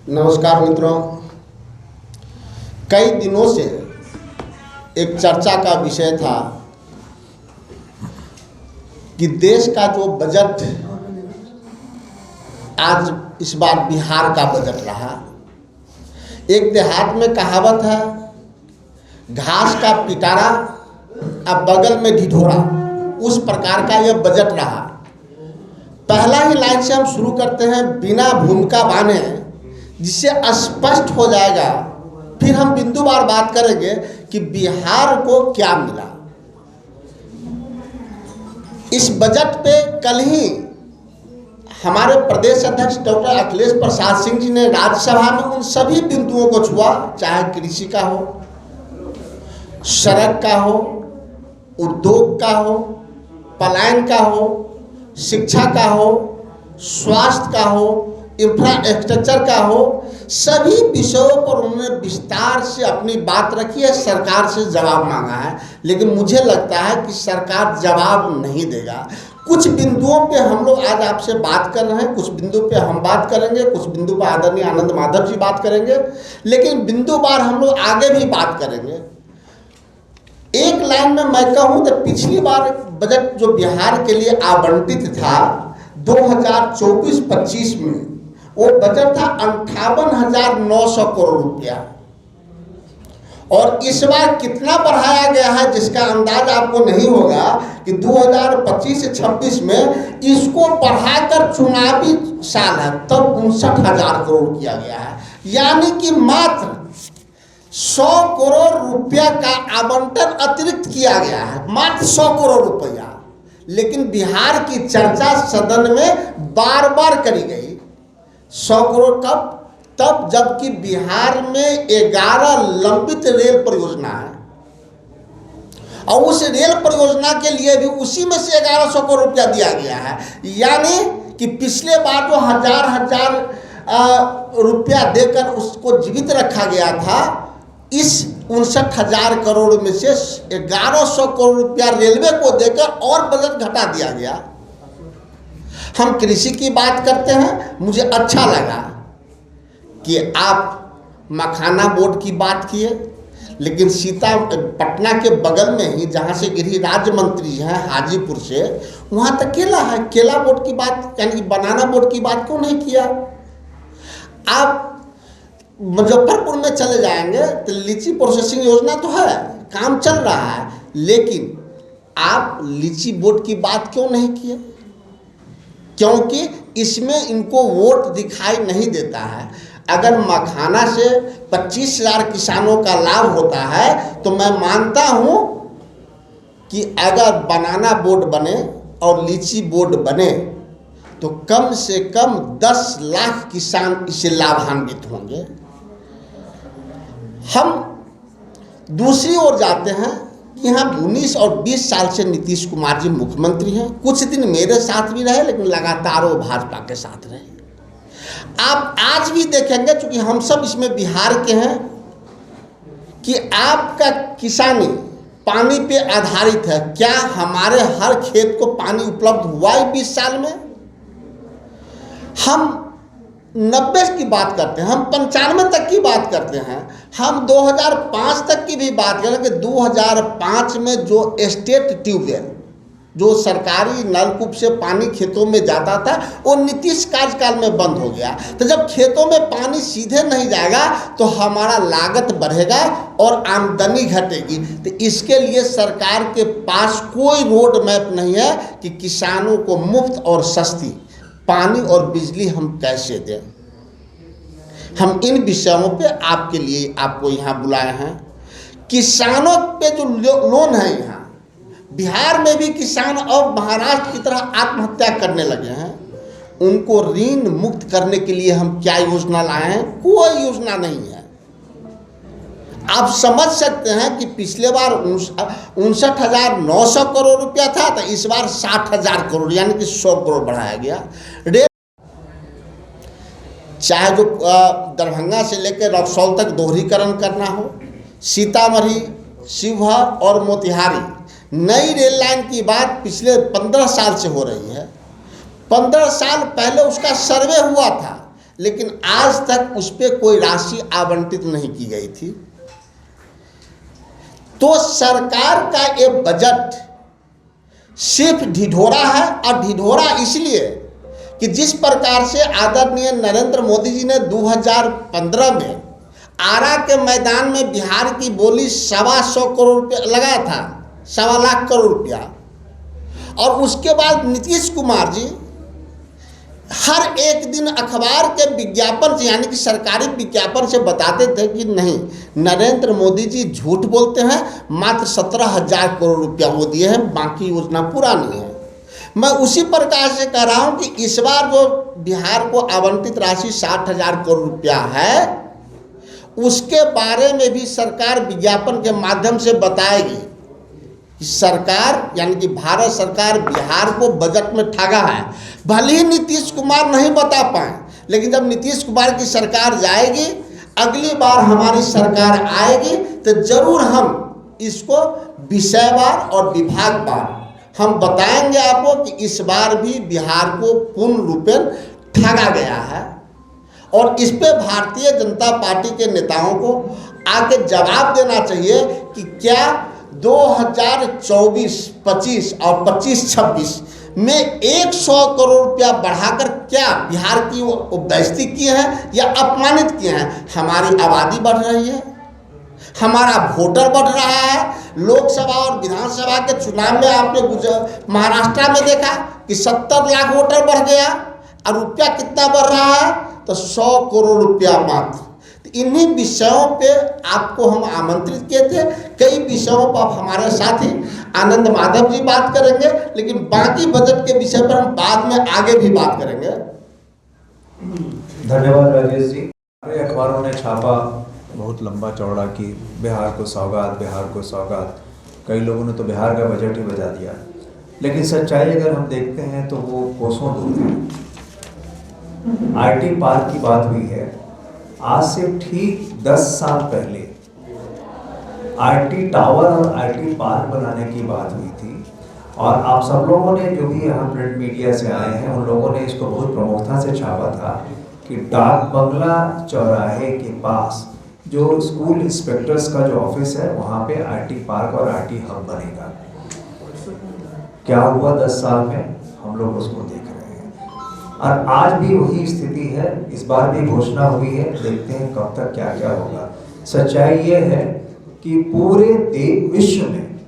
नमस्कार मित्रों, कई दिनों से एक चर्चा का विषय था कि देश का जो बजट आज इस बार बिहार का बजट रहा। एक देहात में कहावत है, घास का पिटारा अब बगल में ढिढोरा, उस प्रकार का यह बजट रहा। पहला ही लाइन से हम शुरू करते हैं बिना भूमिका बांधे, जिससे स्पष्ट हो जाएगा। फिर हम बिंदुवार बात करेंगे कि बिहार को क्या मिला। इस बजट पे कल ही हमारे प्रदेश अध्यक्ष डॉक्टर अखिलेश प्रसाद सिंह जी ने राज्यसभा में उन सभी बिंदुओं को छुआ, चाहे कृषि का हो, सड़क का हो, उद्योग का हो, पलायन का हो, शिक्षा का हो, स्वास्थ्य का हो, इंफ्रास्ट्रक्चर का हो। सभी विषयों पर उन्होंने विस्तार से अपनी बात रखी है, सरकार से जवाब मांगा है। लेकिन मुझे लगता है कि सरकार जवाब नहीं देगा। कुछ बिंदुओं पे हम लोग आज आपसे बात कर रहे हैं, कुछ बिंदु पे हम बात करेंगे, कुछ बिंदु पर आदरणीय आनंद माधव जी बात करेंगे, लेकिन बिंदुवार हम लोग आगे भी बात करेंगे। एक लाइन में मैं कहूँ तो पिछली बार बजट जो बिहार के लिए आवंटित था 2024-25 में, वो बजट था 58,900 करोड़ रुपया, और इस बार कितना बढ़ाया गया है जिसका अंदाज आपको नहीं होगा कि 2025 से 26 में इसको बढ़ाकर चुनावी साल है तब 59,000 करोड़ किया गया है। यानी कि मात्र 100 करोड़ रुपया का आवंटन अतिरिक्त किया गया है, मात्र 100 करोड़ रुपया। लेकिन बिहार की चर्चा सदन में बार बार करी गई। 100 करोड़ कब? तब जबकि बिहार में 11 लंबित रेल परियोजना है, और उस रेल परियोजना के लिए भी उसी में से 1100 करोड़ रुपया दिया गया है। यानी कि पिछले बार जो हजार रुपया देकर उसको जीवित रखा गया था, इस 59,000 करोड़ में से 1100 करोड़ रुपया रेलवे को देकर और बजट घटा दिया गया। हम कृषि की बात करते हैं। मुझे अच्छा लगा कि आप मखाना बोर्ड की बात किए, लेकिन पटना के बगल में ही जहाँ से गृह राज्य मंत्री हैं हाजीपुर से, वहाँ तक केला है। केला बोर्ड की बात यानी कि बनाना बोर्ड की बात क्यों नहीं किया? आप मुजफ्फरपुर में चले जाएंगे तो लीची प्रोसेसिंग योजना तो है, काम चल रहा है, लेकिन आप लीची बोर्ड की बात क्यों नहीं किए? क्योंकि इसमें इनको वोट दिखाई नहीं देता है। अगर मखाना से 25,000 किसानों का लाभ होता है तो मैं मानता हूँ कि अगर बनाना बोर्ड बने और लीची बोर्ड बने तो कम से कम 10 लाख किसान इससे लाभान्वित होंगे। हम दूसरी ओर जाते हैं कि यहाँ 19 और 20 साल से नीतीश कुमार जी मुख्यमंत्री हैं। कुछ दिन मेरे साथ भी रहे, लेकिन लगातार वो भाजपा के साथ रहे। आप आज भी देखेंगे, चूंकि हम सब इसमें बिहार के हैं, कि आपका किसानी पानी पे आधारित है। क्या हमारे हर खेत को पानी उपलब्ध हुआ है 20 साल में? हम 90 की बात करते हैं, हम 95 तक की बात करते हैं, हम 2005 तक की भी बात करें कि 2005 में जो स्टेट ट्यूबवेल, जो सरकारी नलकूप से पानी खेतों में जाता था, वो नीतीश कार्यकाल में बंद हो गया। तो जब खेतों में पानी सीधे नहीं जाएगा तो हमारा लागत बढ़ेगा और आमदनी घटेगी। तो इसके लिए सरकार के पास कोई रोड मैप नहीं है कि किसानों को मुफ्त और सस्ती पानी और बिजली हम कैसे दें। हम इन विषयों पे आपके लिए आपको यहाँ बुलाए हैं। किसानों पे जो लोन है, यहाँ बिहार में भी किसान अब महाराष्ट्र की तरह आत्महत्या करने लगे हैं, उनको ऋण मुक्त करने के लिए हम क्या योजना लाए हैं? कोई योजना नहीं है। आप समझ सकते हैं कि पिछले बार 59,900 करोड़ रुपया था, तो इस बार 60,000 करोड़ यानी कि 100 करोड़ बढ़ाया गया। रेल चाहे जो दरभंगा से लेकर रक्सौल तक दोहरीकरण करना हो, सीतामढ़ी, शिवहर और मोतिहारी नई रेल लाइन की बात पिछले 15 साल से हो रही है। 15 साल पहले उसका सर्वे हुआ था, लेकिन आज तक उस पर कोई राशि आवंटित नहीं की गई थी। तो सरकार का ये बजट सिर्फ ढिढोरा है, और ढिढोरा इसलिए कि जिस प्रकार से आदरणीय नरेंद्र मोदी जी ने 2015 में आरा के मैदान में बिहार की बोली 125 करोड़ रुपया लगाया था, 1.25 लाख करोड़ रुपया, और उसके बाद नीतीश कुमार जी हर एक दिन अखबार के विज्ञापन से, यानी कि सरकारी विज्ञापन से बताते थे कि नहीं, नरेंद्र मोदी जी झूठ बोलते हैं, मात्र 17,000 करोड़ रुपया वो दिए हैं, बाकी योजना पूरा नहीं है। मैं उसी प्रकार से कह रहा हूं कि इस बार जो बिहार को आवंटित राशि 60,000 करोड़ रुपया है, उसके बारे में भी सरकार विज्ञापन के माध्यम से बताएगी कि सरकार, यानी कि भारत सरकार बिहार को बजट में ठगा है। भले ही नीतीश कुमार नहीं बता पाए, लेकिन जब नीतीश कुमार की सरकार जाएगी, अगली बार हमारी सरकार आएगी, तो जरूर हम इसको विषयवार और विभागवार हम बताएंगे आपको कि इस बार भी बिहार को पूर्ण रूपेण ठगा गया है। और इस पे भारतीय जनता पार्टी के नेताओं को आके जवाब देना चाहिए कि क्या 2024, 25 और 25-26 में 100 करोड़ रुपया बढ़ाकर क्या बिहार की वो बेइज्जती किए हैं या अपमानित किए हैं? हमारी आबादी बढ़ रही है, हमारा वोटर बढ़ रहा है। लोकसभा और विधानसभा के चुनाव में आपने महाराष्ट्र में देखा कि 70 लाख वोटर बढ़ गया, और रुपया कितना बढ़ रहा है? तो 100 करोड़ रुपया मात्र। तो इन्हीं विषयों पे आपको हम आमंत्रित किए थे। कई विषयों पर हमारे साथी आनंद माधव जी बात करेंगे, लेकिन बाकी बजट के विषय पर हम बाद में आगे भी बात करेंगे। धन्यवाद राजेश जी। अखबारों ने छापा बहुत लंबा चौड़ा कि बिहार को सौगात, बिहार को सौगात। कई लोगों ने तो बिहार का बजट ही बजा दिया, लेकिन सच्चाई अगर हम देखते हैं तो वो कोसों दूर है। आईटी पार्क की बात हुई है, आज से ठीक 10 साल पहले आईटी टावर और आईटी पार्क बनाने की बात हुई थी, और आप सब लोगों ने जो भी यहाँ प्रिंट मीडिया से आए हैं उन लोगों ने इसको बहुत प्रमुखता से छापा था कि डाक बंगला चौराहे के पास जो स्कूल इंस्पेक्टर्स का जो ऑफिस है वहाँ पे आईटी पार्क और आईटी हब बनेगा। क्या हुआ 10 साल में? हम लोग उसको देख रहे हैं, और आज भी वही स्थिति है। इस बार भी घोषणा हुई है, देखते हैं कब तक क्या क्या होगा। सच्चाई ये है कि पूरे विश्व में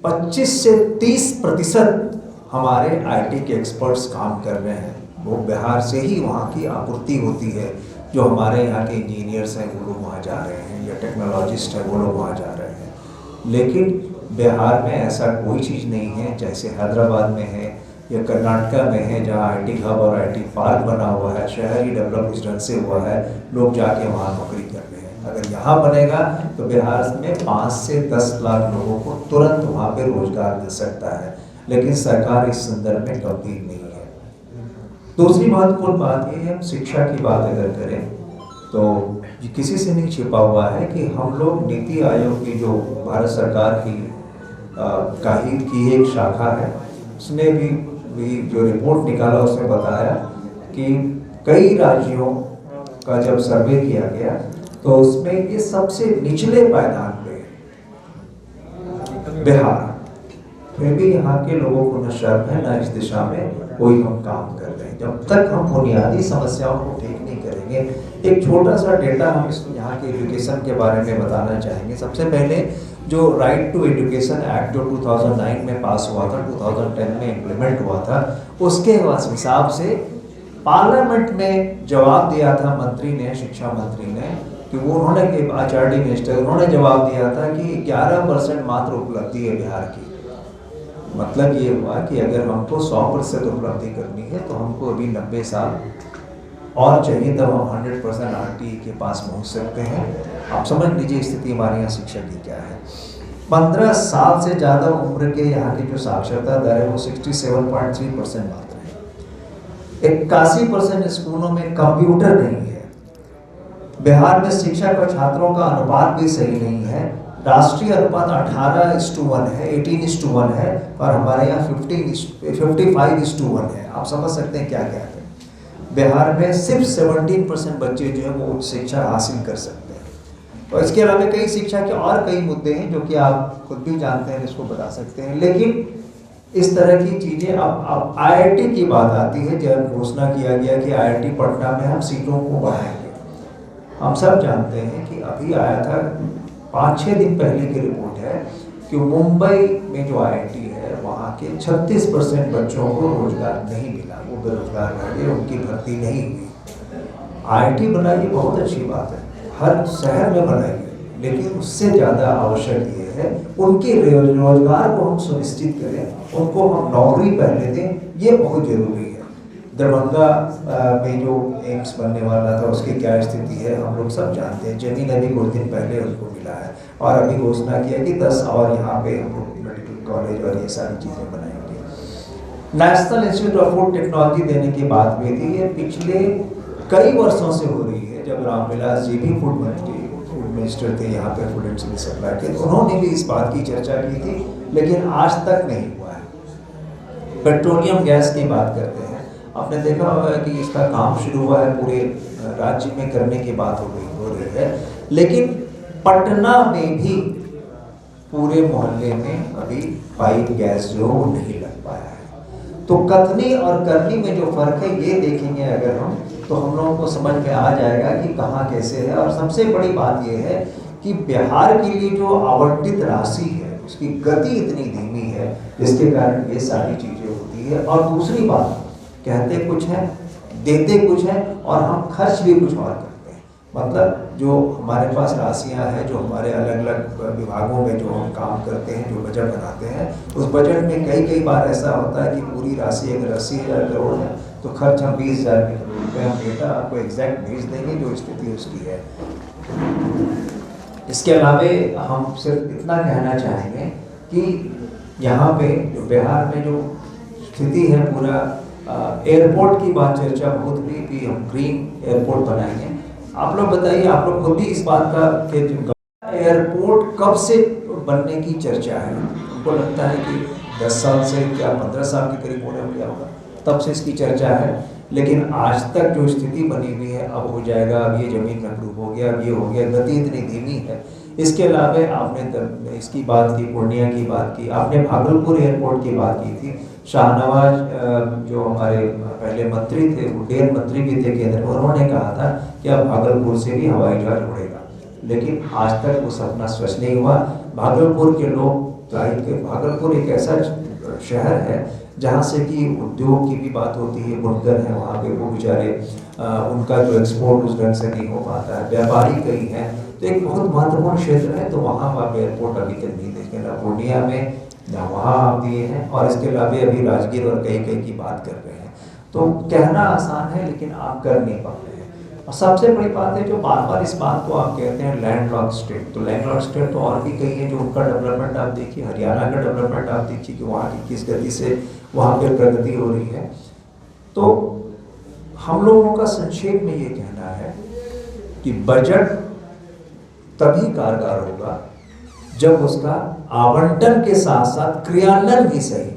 25 से 30% हमारे आईटी के एक्सपर्ट्स काम कर रहे हैं। वो बिहार से ही वहाँ की आपूर्ति होती है। जो हमारे यहाँ के इंजीनियर्स हैं वो लोग वहाँ जा रहे हैं, या टेक्नोलॉजिस्ट हैं वो लोग वहाँ जा रहे हैं। लेकिन बिहार में ऐसा कोई चीज़ नहीं है जैसे हैदराबाद में है या कर्नाटका में है, जहाँ आईटी हब और आईटी पार्क बना हुआ है, शहर ही डेवलप इस ढंग से हुआ है, लोग जाके वहाँ नौकरी कर रहे हैं। अगर यहाँ बनेगा तो बिहार में 5 से 10 लाख लोगों को तुरंत वहाँ पे रोजगार मिल सकता है, लेकिन सरकार इस संदर्भ में गंभीर नहीं है। दूसरी महत्वपूर्ण बात यह है, शिक्षा की बात अगर करें तो किसी से नहीं छिपा हुआ है कि हम लोग नीति आयोग की जो भारत सरकार की एक शाखा है, उसने भी जो रिपोर्ट निकाला उसने बताया कि कई राज्यों का जब सर्वे किया गया तो उसमें ये सबसे निचले पायदान पे बिहार। फिर भी यहाँ के लोगों को न शर्म है न इस दिशा में कोई हम काम कर रहे हैं। जब तक हम बुनियादी समस्याओं को ठीक नहीं करेंगे, एक छोटा सा डेटा हम इस यहाँ के एजुकेशन के बारे में बताना चाहेंगे। सबसे पहले जो राइट टू एजुकेशन एक्ट जो 2009 में पास हुआ था, 2010 में इम्प्लीमेंट हुआ था, उसके हिसाब से पार्लियामेंट में जवाब दिया था मंत्री ने, शिक्षा मंत्री ने, कि वो उन्होंने आचार्य मिनिस्टर उन्होंने जवाब दिया था कि 11% मात्र उपलब्धि है बिहार की। मतलब ये हुआ कि अगर हमको 100% उपलब्धि करनी है तो हमको अभी 90 साल और चाहिए, तब हम 100% आरटीई के पास पहुंच सकते हैं। आप समझ लीजिए स्थिति हमारे यहाँ शिक्षा की क्या है। 15 साल से ज़्यादा उम्र के यहाँ की जो साक्षरता दर है वो 67.3% मात्र है। 81% स्कूलों में कंप्यूटर नहीं है। बिहार में शिक्षा का छात्रों का अनुपात भी सही नहीं है। राष्ट्रीय अनुपात 18:1 है, 18:1 है, और हमारे यहाँ 55:1 है। आप समझ सकते हैं क्या क्या है। बिहार में सिर्फ 17% बच्चे जो हैं वो उच्च शिक्षा हासिल कर सकते हैं। और इसके अलावा कई शिक्षा के और कई मुद्दे हैं जो कि आप खुद भी जानते हैं, इसको बता सकते हैं। लेकिन इस तरह की चीज़ें अब IIT की बात आती है, जब घोषणा किया गया कि IIT पटना में हम सीटों को बढ़ाएंगे। हम सब जानते हैं कि अभी आया था 5-6 दिन पहले की रिपोर्ट है कि मुंबई में जो IIT है वहाँ के 36% बच्चों को रोजगार नहीं मिला, वो बेरोजगार रह गए, उनकी भर्ती नहीं हुई। IIT बनाइए बहुत अच्छी बात है, हर शहर में बनाइए, लेकिन उससे ज़्यादा आवश्यक ये है उनके रोजगार को हम सुनिश्चित करें, उनको हम नौकरी पहले दें, ये बहुत ज़रूरी है। दरभंगा में जो एम्स बनने वाला था उसकी क्या स्थिति है हम लोग सब जानते हैं। जमीन अभी कुछ दिन पहले उनको मिला है और अभी घोषणा किया कि 10 और यहाँ पे हम लोग मेडिकल कॉलेज और ये सारी चीज़ें बनाएंगे। National institute of food technology देने की बात हुई थी, ये पिछले कई वर्षों से हो रही है। जब रामविलास जी भी फूड मिनिस्टर थे यहाँ पे, फूड एंड सिविल सप्लाई के, तो उन्होंने भी इस बात की चर्चा की थी, लेकिन आज तक नहीं हुआ है। पेट्रोलियम गैस की बात करते हैं, आपने देखा होगा कि इसका काम शुरू हुआ है, पूरे राज्य में करने की बात हो रही है, लेकिन पटना में भी पूरे मोहल्ले में अभी पाइप गैस जो वो नहीं लग पाया है। तो कथनी और करनी में जो फर्क है ये देखेंगे अगर हम, तो हम लोगों को समझ में आ जाएगा कि कहाँ कैसे है। और सबसे बड़ी बात यह है कि बिहार के लिए जो आवंटित राशि है उसकी गति इतनी धीमी है, जिसके कारण ये सारी चीज़ें होती है। और दूसरी बात, कहते कुछ है, देते कुछ है, और हम खर्च भी कुछ और करते हैं। मतलब जो हमारे पास राशियां हैं, जो हमारे अलग अलग विभागों में जो हम काम करते हैं, जो बजट बनाते हैं, उस बजट में कई बार ऐसा होता है कि पूरी राशि अगर 80,000 करोड़ है तो खर्च हम 20,000 करोड़ रुपये हम डेटा आपको एग्जैक्ट भेज देंगे जो स्थिति उसकी है। इसके अलावा हम सिर्फ इतना कहना चाहेंगे कि यहाँ पे जो बिहार में जो स्थिति है, पूरा एयरपोर्ट की बात चर्चा बहुत हुई कि हम ग्रीन एयरपोर्ट बनाएंगे। आप लोग बताइए, आप लोग खुद भी इस बात का एयरपोर्ट कब से बनने की चर्चा है? उनको लगता है कि 10 साल से, क्या 15 साल के करीब होने में होगा, तब से इसकी चर्चा है। लेकिन आज तक जो स्थिति बनी हुई है, अब हो जाएगा, अब ये जमीन में अप्रूव हो गया, अब ये हो गया, गति इतनी धीमी है। इसके अलावा आपने इसकी बात की, पूर्णिया की बात की, आपने भागलपुर एयरपोर्ट की बात की थी। शाहनवाज जो हमारे पहले मंत्री थे, उड्डयन मंत्री भी थे केंद्र में, उन्होंने कहा था कि अब भागलपुर से भी हवाई जहाज उड़ेगा, लेकिन आज तक वो सपना सच नहीं हुआ। भागलपुर के लोग, भागलपुर एक ऐसा शहर है जहाँ से कि उद्योग की भी बात होती है, बुनकर है वहाँ पे, वो बेचारे उनका जो एक्सपोर्ट उस ढंग से नहीं हो पाता है, व्यापारी कई हैं, तो एक बहुत महत्वपूर्ण क्षेत्र है। तो वहाँ पर एयरपोर्ट अभी तक नहीं देखे, ना पूर्णिया में ना वहाँ आप दिए हैं, और इसके अलावा अभी राजगीर और कई की बात कर रहे हैं। तो कहना आसान है लेकिन आप कर नहीं पा रहे हैं। और सबसे बड़ी बात है, जो बार बार इस बात को आप कहते हैं लैंडलॉक स्टेट, तो लैंडलॉक स्टेट तो और भी कई है जो उनका डेवलपमेंट आप देखिए, हरियाणा का डेवलपमेंट आप देखिए कि वहाँ की किस गति से वहाँ पर प्रगति हो रही है। तो हम लोगों का संक्षेप में ये कहना है कि बजट तभी कारगर होगा जब उसका आवंटन के साथ साथ क्रियान्वयन भी सही।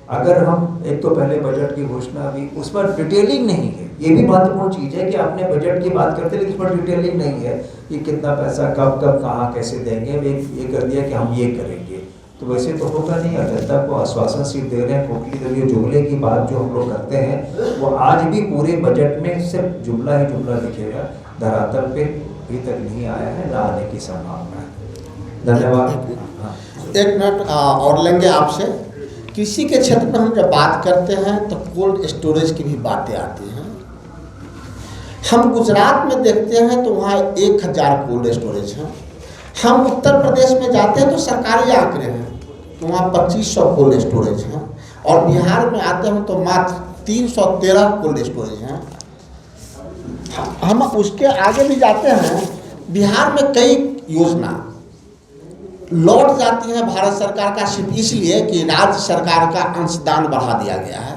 अगर हम एक तो पहले बजट की घोषणा भी, उस पर डिटेलिंग नहीं है, ये भी महत्वपूर्ण चीज़ है कि आपने बजट की बात करते लेकिन उस पर डिटेलिंग नहीं है कि कितना पैसा कब कहाँ कैसे देंगे। ये कर दिया कि हम ये करेंगे, तो वैसे तो होगा नहीं। जनता को आश्वासन सिर्फ दे रहे हैं खोखली दलियों जुमले की बात जो हम लोग करते हैं, वो आज भी पूरे बजट में सिर्फ जुमला ही जुमला दिखेगा, धरातल पे अभी तक नहीं आया है, ना आने की संभावना है। धन्यवाद। एक मिनट और लेंगे आपसे। कृषि के क्षेत्र में हम जब बात करते हैं तो कोल्ड स्टोरेज की भी बातें आती हैं। हम गुजरात में देखते हैं तो वहाँ 1000 कोल्ड स्टोरेज हैं। हम उत्तर प्रदेश में जाते हैं तो सरकारी आंकड़े हैं तो वहाँ 2500 कोल्ड स्टोरेज हैं, और बिहार में आते हैं तो मात्र 313 कोल्ड स्टोरेज हैं। हम उसके आगे भी जाते हैं, बिहार में कई योजना लौट जाती है भारत सरकार का सिर्फ इसलिए कि राज्य सरकार का अंशदान बढ़ा दिया गया है।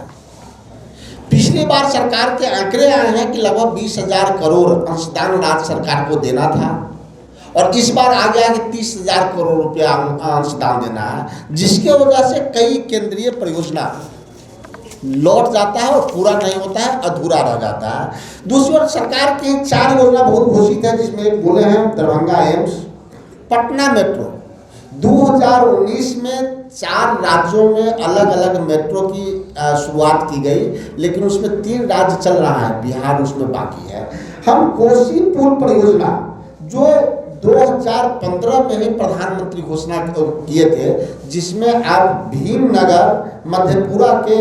पिछली बार सरकार के आंकड़े आए हैं कि लगभग 20,000 करोड़ अंशदान राज्य सरकार को देना था, और इस बार आ गया कि 30,000 करोड़ रुपया अंशदान देना है, जिसके वजह से कई केंद्रीय परियोजना लौट जाता है और पूरा नहीं होता है, अधूरा रह जाता है। दूसरी ओर सरकार की 4 योजना बहुत घोषित है, जिसमें एक बोले हैं दरभंगा एम्स, पटना मेट्रो। 2019 में 4 राज्यों में अलग अलग मेट्रो की शुरुआत की गई, लेकिन उसमें 3 राज्य चल रहा है, बिहार उसमें बाकी है। हम कोसी पुल परियोजना जो 2015 में ही प्रधानमंत्री घोषणा किए थे, जिसमें आप भीमनगर मधेपुरा के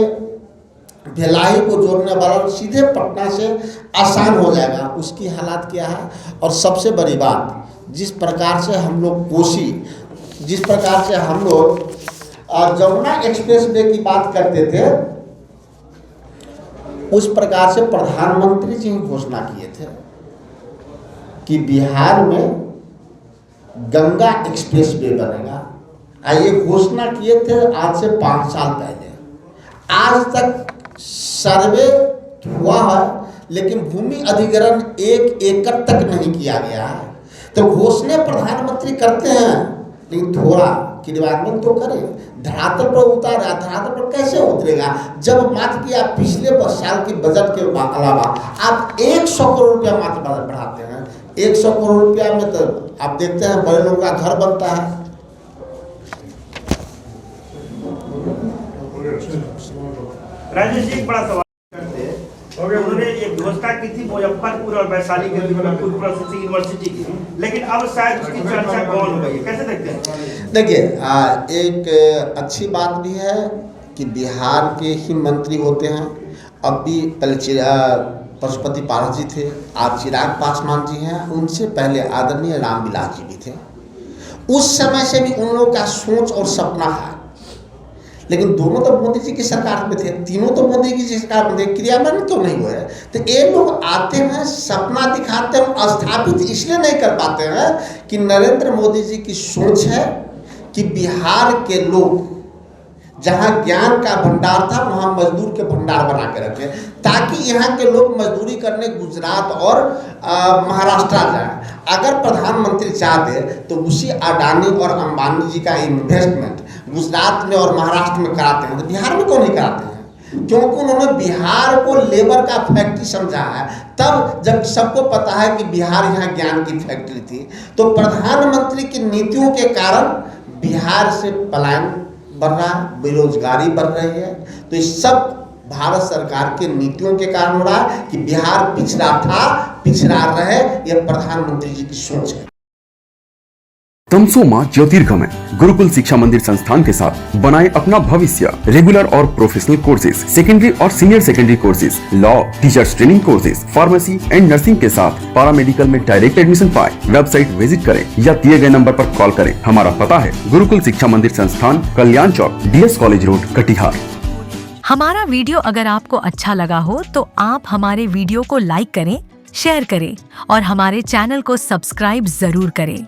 भिलाई को जोड़ने वाला सीधे पटना से आसान हो जाएगा, उसकी हालात क्या है। और सबसे बड़ी बात, जिस प्रकार से हम लोग जमुना एक्सप्रेस वे की बात करते थे, उस प्रकार से प्रधानमंत्री जी घोषणा किए थे कि बिहार में गंगा एक्सप्रेस वे बनेगा। ये घोषणा किए थे आज से 5 साल पहले। आज तक सर्वे हुआ है, लेकिन भूमि अधिग्रहण 1 एकड़ तक नहीं किया गया है। तो घोषणा प्रधानमंत्री करते हैं, लेकिन थोड़ा क्रियान्वयन तो करें। धरातल पर उतारा, धरातल पर कैसे उतरेगा जब मात्र कि आप पिछले साल की बजट के अलावा आप 100 करोड़ रुपया मात्र बजट बढ़ाते हैं। 100 करोड़ रुपया में तो आप देखते हैं बड़े लोगों का घर बनता है। राजेश जी, एक बड़ा सवाल करते हैं। उन्होंने एक घोषणा की थी मुजफ्फरपुर और वैशाली के फूड प्रोसेसिंग यूनिवर्सिटी की, लेकिन अब शायद उसकी चर्चा कौन हो गई है, कैसे देखते हैं? देखिए, एक अच्छी बात भी है कि बिहार के ही मंत्री होते हैं। अब भी पहले पशुपति पारस जी थे, आज चिराग पासवान जी हैं, उनसे पहले आदरणीय रामविलास जी भी थे। उस समय से भी उन लोगों का सोच और सपना है, लेकिन दोनों तो मोदी जी की सरकार में थे, तीनों तो मोदी जी की सरकार में थे, क्रियान्वयन क्यों नहीं हुए? तो ये लोग आते हैं, सपना दिखाते हैं, स्थापित इसलिए नहीं कर पाते हैं कि नरेंद्र मोदी जी की सोच है कि बिहार के लोग जहाँ ज्ञान का भंडार था वहाँ मजदूर के भंडार बना के रखे, ताकि यहाँ के लोग मजदूरी करने गुजरात और महाराष्ट्र जाएं। अगर प्रधानमंत्री चाहते तो उसी अडानी और अंबानी जी का इन्वेस्टमेंट गुजरात में और महाराष्ट्र में कराते हैं, तो बिहार में क्यों नहीं कराते हैं? क्योंकि उन्होंने बिहार को लेबर का फैक्ट्री समझा है। तब जब सबको पता है कि बिहार यहाँ ज्ञान की फैक्ट्री थी, तो प्रधानमंत्री की नीतियों के कारण बिहार से पलायन बढ़ रहा है, बेरोजगारी बढ़ रही है। तो इस सब भारत सरकार के नीतियों के कारण हो रहा है कि बिहार पिछड़ा था, पिछड़ा रहे। यह प्रधानमंत्री जी की सोच है। तमसो ज्योतिर्गमय गुरुकुल शिक्षा मंदिर संस्थान के साथ बनाए अपना भविष्य। रेगुलर और प्रोफेशनल कोर्सेज, सेकेंडरी और senior secondary courses, law, teachers training courses, pharmacy and nursing के साथ पैरामेडिकल में डायरेक्ट एडमिशन पाए। वेबसाइट विजिट करें या दिए गए नंबर पर कॉल करें। हमारा पता है गुरुकुल शिक्षा मंदिर संस्थान, कल्याण चौक, DS कॉलेज रोड, कटिहार। हमारा वीडियो अगर आपको अच्छा लगा हो तो आप हमारे वीडियो को लाइक करें, शेयर करें और हमारे चैनल को सब्सक्राइब जरूर करें।